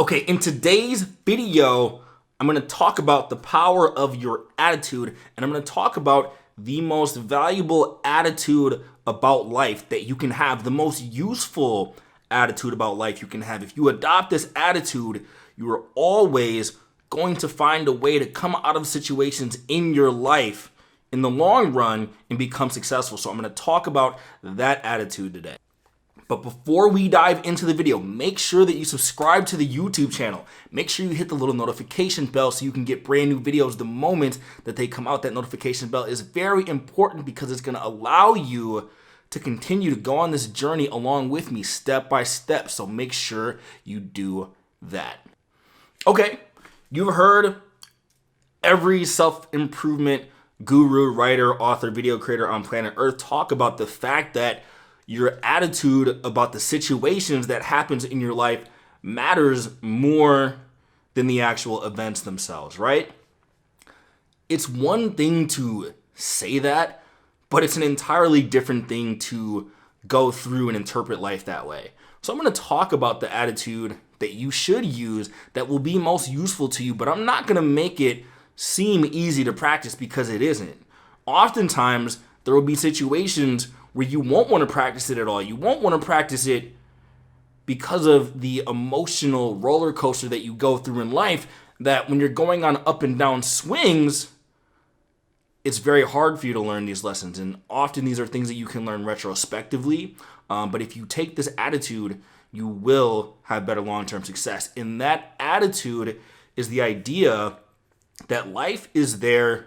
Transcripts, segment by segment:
Okay, in today's video, I'm going to talk about the power of your attitude, and I'm going to talk about the most valuable attitude about life that you can have, the most useful attitude about life you can have. If you adopt this attitude, you are always going to find a way to come out of situations in your life in the long run and become successful. So I'm going to talk about that attitude today. But before we dive into the video, make sure that you subscribe to the YouTube channel. Make sure you hit the little notification bell so you can get brand new videos the moment that they come out. That notification bell is very important because it's going to allow you to continue to go on this journey along with me step by step. So make sure you do that. Okay, you've heard every self-improvement guru, writer, author, video creator on planet Earth talk about the fact that your attitude about the situations that happens in your life matters more than the actual events themselves, right? It's one thing to say that, but it's an entirely different thing to go through and interpret life that way. So I'm going to talk about the attitude that you should use that will be most useful to you, but I'm not going to make it seem easy to practice because it isn't. Oftentimes, there will be situations where you won't want to practice it at all. You won't want to practice it because of the emotional roller coaster that you go through in life, that when you're going on up and down swings, it's very hard for you to learn these lessons. And often these are things that you can learn retrospectively. But if you take this attitude, you will have better long-term success. And that attitude is the idea that life is there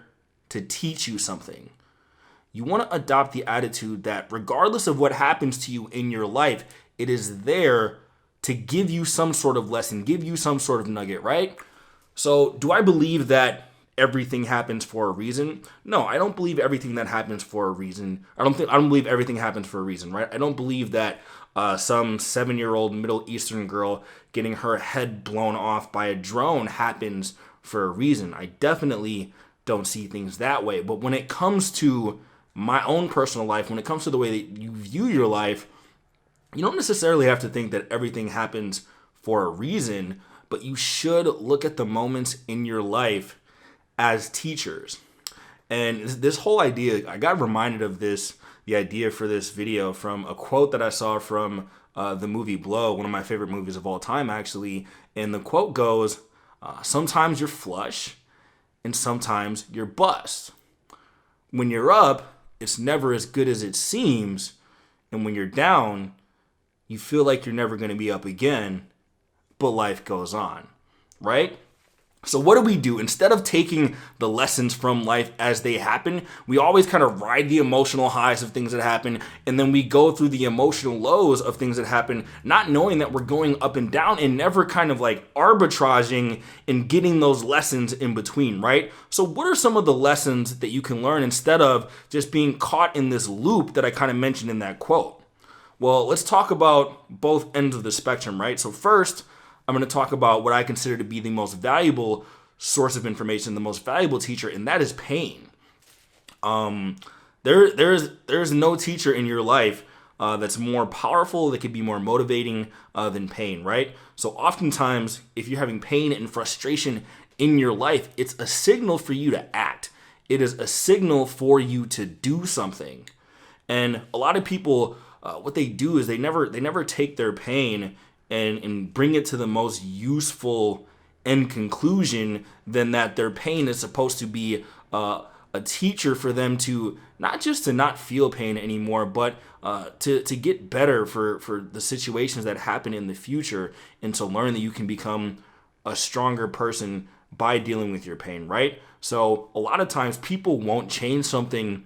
to teach you something. You want to adopt the attitude that regardless of what happens to you in your life, it is there to give you some sort of lesson, give you some sort of nugget, right? So do I believe that everything happens for a reason? No, I don't believe everything that happens for a reason. I don't believe everything happens for a reason, right? I don't believe that some 7-year-old Middle Eastern girl getting her head blown off by a drone happens for a reason. I definitely don't see things that way. But when it comes to my own personal life, when it comes to the way that you view your life, you don't necessarily have to think that everything happens for a reason, but you should look at the moments in your life as teachers. And this whole idea, I got reminded of the idea for this video from a quote that I saw from the movie Blow, one of my favorite movies of all time, actually. And the quote goes, sometimes you're flush and sometimes you're bust. When you're up, it's never as good as it seems. And when you're down, you feel like you're never going to be up again, but life goes on, right? So what do? Instead of taking the lessons from life as they happen, we always kind of ride the emotional highs of things that happen, and then we go through the emotional lows of things that happen, not knowing that we're going up and down and never kind of like arbitraging and getting those lessons in between, right? So what are some of the lessons that you can learn instead of just being caught in this loop that I kind of mentioned in that quote? Well, let's talk about both ends of the spectrum, right? So first, I'm going to talk about what I consider to be the most valuable source of information, the most valuable teacher, and that is pain. There's no teacher in your life that's more powerful, that could be more motivating than pain, right? So oftentimes, if you're having pain and frustration in your life, it's a signal for you to act. It is a signal for you to do something. And a lot of people, what they do is they never take their pain and bring it to the most useful end conclusion than that their pain is supposed to be a teacher for them to not just to not feel pain anymore, but to get better for the situations that happen in the future, and to learn that you can become a stronger person by dealing with your pain, right? So a lot of times people won't change something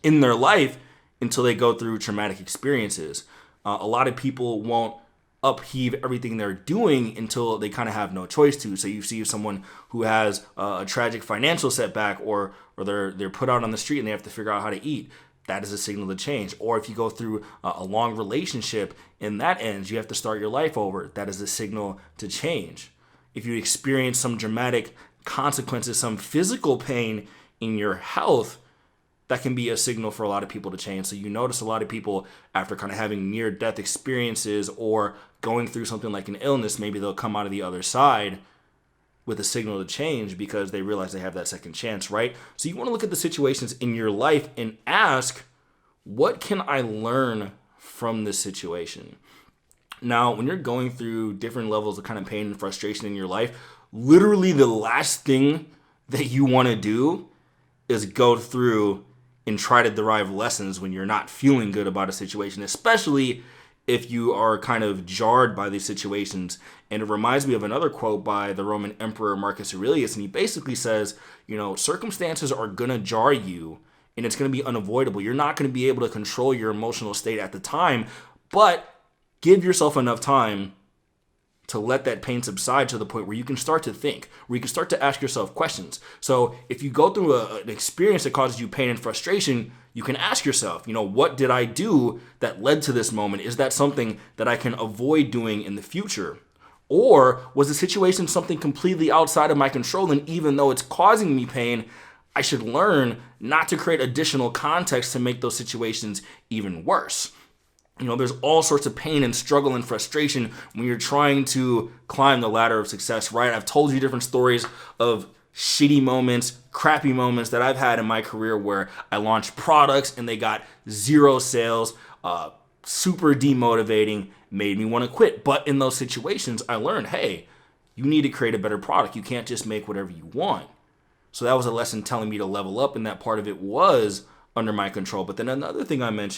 in their life until they go through traumatic experiences. A lot of people won't upheave everything they're doing until they kind of have no choice to. So you see someone who has a tragic financial setback, or they're put out on the street and they have to figure out how to eat. That is a signal to change. Or if you go through a long relationship and that ends, you have to start your life over. That is a signal to change. If you experience some dramatic consequences, some physical pain in your health, that can be a signal for a lot of people to change. So you notice a lot of people after kind of having near-death experiences or going through something like an illness, maybe they'll come out of the other side with a signal to change because they realize they have that second chance, right? So you want to look at the situations in your life and ask, what can I learn from this situation? Now, when you're going through different levels of kind of pain and frustration in your life, literally the last thing that you want to do is go through and try to derive lessons when you're not feeling good about a situation, especially if you are kind of jarred by these situations. And it reminds me of another quote by the Roman Emperor Marcus Aurelius, and he basically says, circumstances are going to jar you, and it's going to be unavoidable. You're not going to be able to control your emotional state at the time, but give yourself enough time to let that pain subside to the point where you can start to think, where you can start to ask yourself questions. So if you go through an experience that causes you pain and frustration, you can ask yourself, what did I do that led to this moment? Is that something that I can avoid doing in the future? Or was the situation something completely outside of my control, and even though it's causing me pain, I should learn not to create additional context to make those situations even worse? There's all sorts of pain and struggle and frustration when you're trying to climb the ladder of success, right? I've told you different stories of shitty moments, crappy moments that I've had in my career where I launched products and they got zero sales, super demotivating, made me want to quit. But in those situations, I learned, hey, you need to create a better product. You can't just make whatever you want. So that was a lesson telling me to level up, and that part of it was under my control. But then another thing I learned,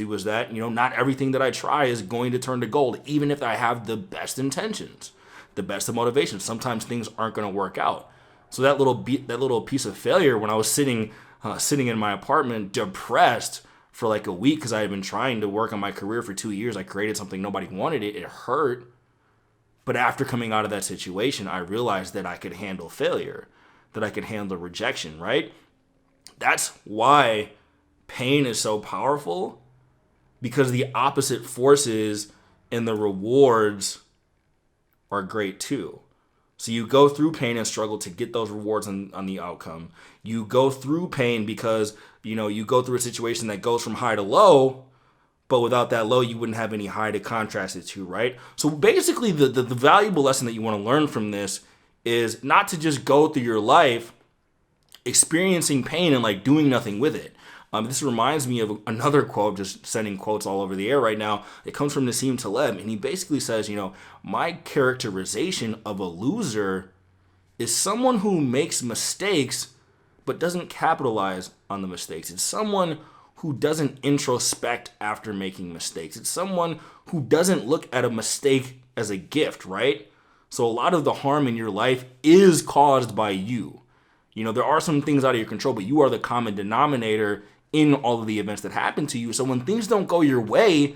was that, not everything that I try is going to turn to gold, even if I have the best intentions, the best of motivation. Sometimes things aren't going to work out. So that little piece of failure, when I was sitting in my apartment depressed for like a week because I had been trying to work on my career for 2 years, I created something, nobody wanted it. It hurt. But after coming out of that situation, I realized that I could handle failure, that I could handle rejection, right? That's why pain is so powerful, because the opposite forces and the rewards are great too. So you go through pain and struggle to get those rewards on the outcome. You go through pain because, you go through a situation that goes from high to low, but without that low, you wouldn't have any high to contrast it to, right? So basically the valuable lesson that you want to learn from this is not to just go through your life experiencing pain and like doing nothing with it. This reminds me of another quote, just sending quotes all over the air right now. It comes from Nassim Taleb, and he basically says, my characterization of a loser is someone who makes mistakes but doesn't capitalize on the mistakes. It's someone who doesn't introspect after making mistakes. It's someone who doesn't look at a mistake as a gift, right? So a lot of the harm in your life is caused by you. There are some things out of your control, but you are the common denominator in all of the events that happen to you. So when things don't go your way,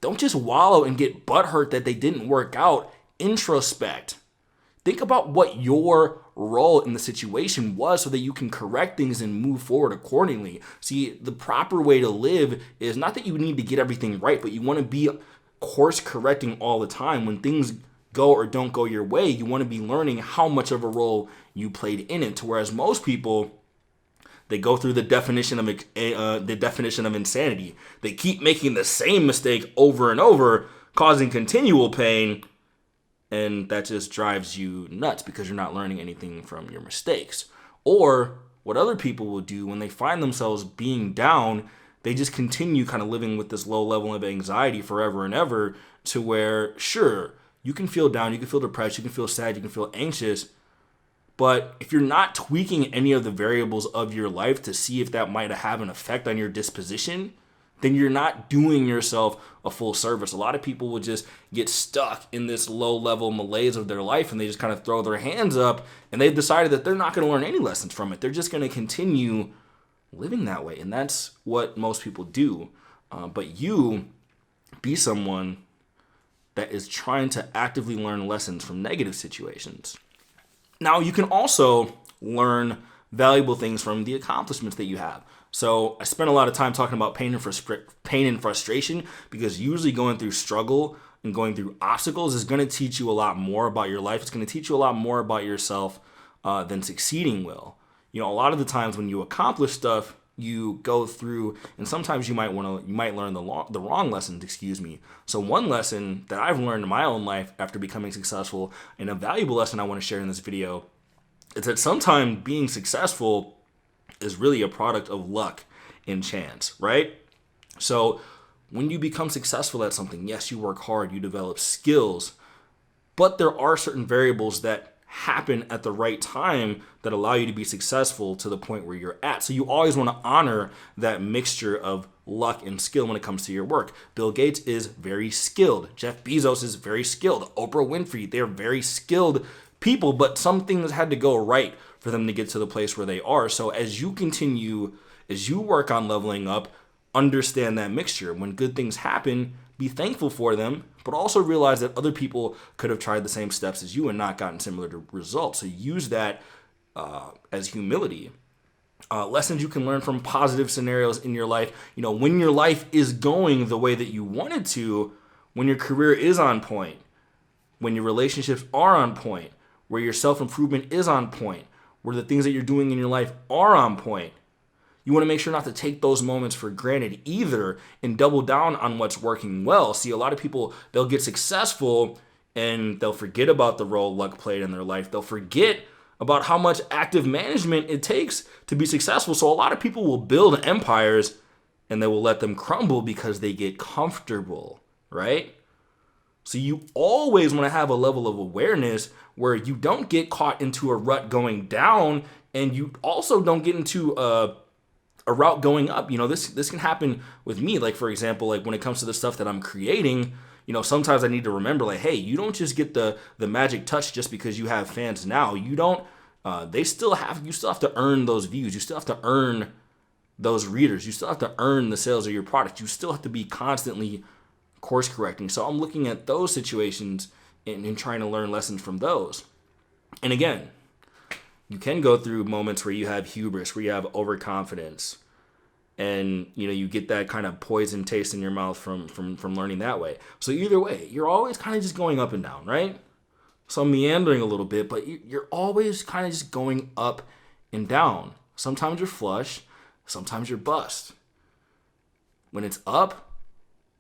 don't just wallow and get butthurt that they didn't work out. Introspect. Think about what your role in the situation was so that you can correct things and move forward accordingly. See, the proper way to live is not that you need to get everything right, but you want to be course correcting all the time. When things go or don't go your way, you want to be learning how much of a role you played in it. To whereas most people, they go through the definition of insanity. They keep making the same mistake over and over, causing continual pain, and that just drives you nuts because you're not learning anything from your mistakes. Or what other people will do when they find themselves being down, they just continue kind of living with this low level of anxiety forever and ever, to where, sure, you can feel down, you can feel depressed, you can feel sad, you can feel anxious, but if you're not tweaking any of the variables of your life to see if that might have an effect on your disposition, then you're not doing yourself a full service. A lot of people will just get stuck in this low-level malaise of their life, and they just kind of throw their hands up, and they've decided that they're not going to learn any lessons from it. They're just going to continue living that way, and that's what most people do. But you be someone that is trying to actively learn lessons from negative situations. Now, you can also learn valuable things from the accomplishments that you have. So I spent a lot of time talking about pain and frustration because usually going through struggle and going through obstacles is going to teach you a lot more about your life. It's going to teach you a lot more about yourself than succeeding will. A lot of the times when you accomplish stuff, you go through, and sometimes you might learn the wrong lessons, excuse me. So one lesson that I've learned in my own life after becoming successful, and a valuable lesson I want to share in this video, is that sometimes being successful is really a product of luck and chance, right? So when you become successful at something, yes, you work hard, you develop skills, but there are certain variables that happen at the right time that allow you to be successful to the point where you're at. So you always want to honor that mixture of luck and skill when it comes to your work. Bill Gates is very skilled. Jeff Bezos is very skilled. Oprah Winfrey, they're very skilled people, but some things had to go right for them to get to the place where they are. So as you work on leveling up, understand that mixture. When good things happen, be thankful for them, but also realize that other people could have tried the same steps as you and not gotten similar results. So use that as humility. Lessons you can learn from positive scenarios in your life. When your life is going the way that you want it to, when your career is on point, when your relationships are on point, where your self-improvement is on point, where the things that you're doing in your life are on point. You want to make sure not to take those moments for granted either and double down on what's working well. See, a lot of people, they'll get successful and they'll forget about the role luck played in their life. They'll forget about how much active management it takes to be successful. So a lot of people will build empires and they will let them crumble because they get comfortable, right? So you always want to have a level of awareness where you don't get caught into a rut going down, and you also don't get into a route going up. This can happen with me. Like, for example, like when it comes to the stuff that I'm creating, sometimes I need to remember, like, hey, you don't just get the magic touch just because you have fans now. You don't, you still have to earn those views. You still have to earn those readers. You still have to earn the sales of your product. You still have to be constantly course correcting. So I'm looking at those situations and trying to learn lessons from those. And again, you can go through moments where you have hubris, where you have overconfidence, and you get that kind of poison taste in your mouth from learning that way. So either way, you're always kind of just going up and down, right? So I'm meandering a little bit, but you're always kind of just going up and down. Sometimes you're flush, sometimes you're bust. When it's up,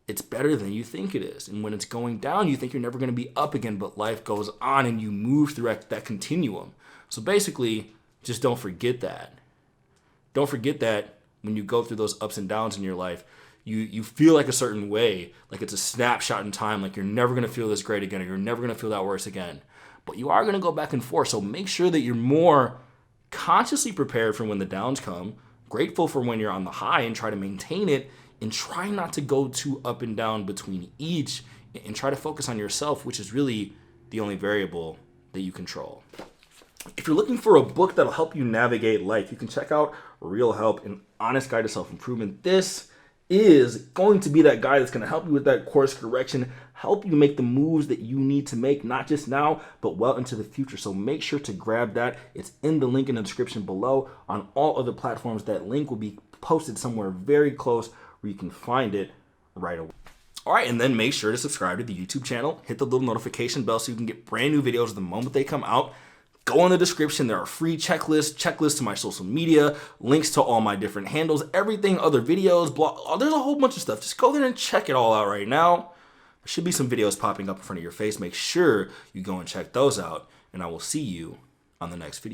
it's better than you think it is. And when it's going down, you think you're never going to be up again, but life goes on and you move through that continuum. So basically, just don't forget that. Don't forget that when you go through those ups and downs in your life, you feel like a certain way, like it's a snapshot in time, like you're never going to feel this great again, or you're never going to feel that worse again. But you are going to go back and forth. So make sure that you're more consciously prepared for when the downs come, grateful for when you're on the high, and try to maintain it, and try not to go too up and down between each, and try to focus on yourself, which is really the only variable that you control. If you're looking for a book that'll help you navigate life, you can check out Real Help, an honest guide to self-improvement. This is going to be that guide that's going to help you with that course correction, help you make the moves that you need to make, not just now, but well into the future. So make sure to grab that. It's in the link in the description below. On all other platforms, that link will be posted somewhere very close where you can find it right away. All right, and then make sure to subscribe to the YouTube channel. Hit the little notification bell so you can get brand new videos the moment they come out. Go in the description. There are free checklists to my social media, links to all my different handles, everything, other videos, blog. There's a whole bunch of stuff. Just go there and check it all out right now. There should be some videos popping up in front of your face. Make sure you go and check those out, and I will see you on the next video.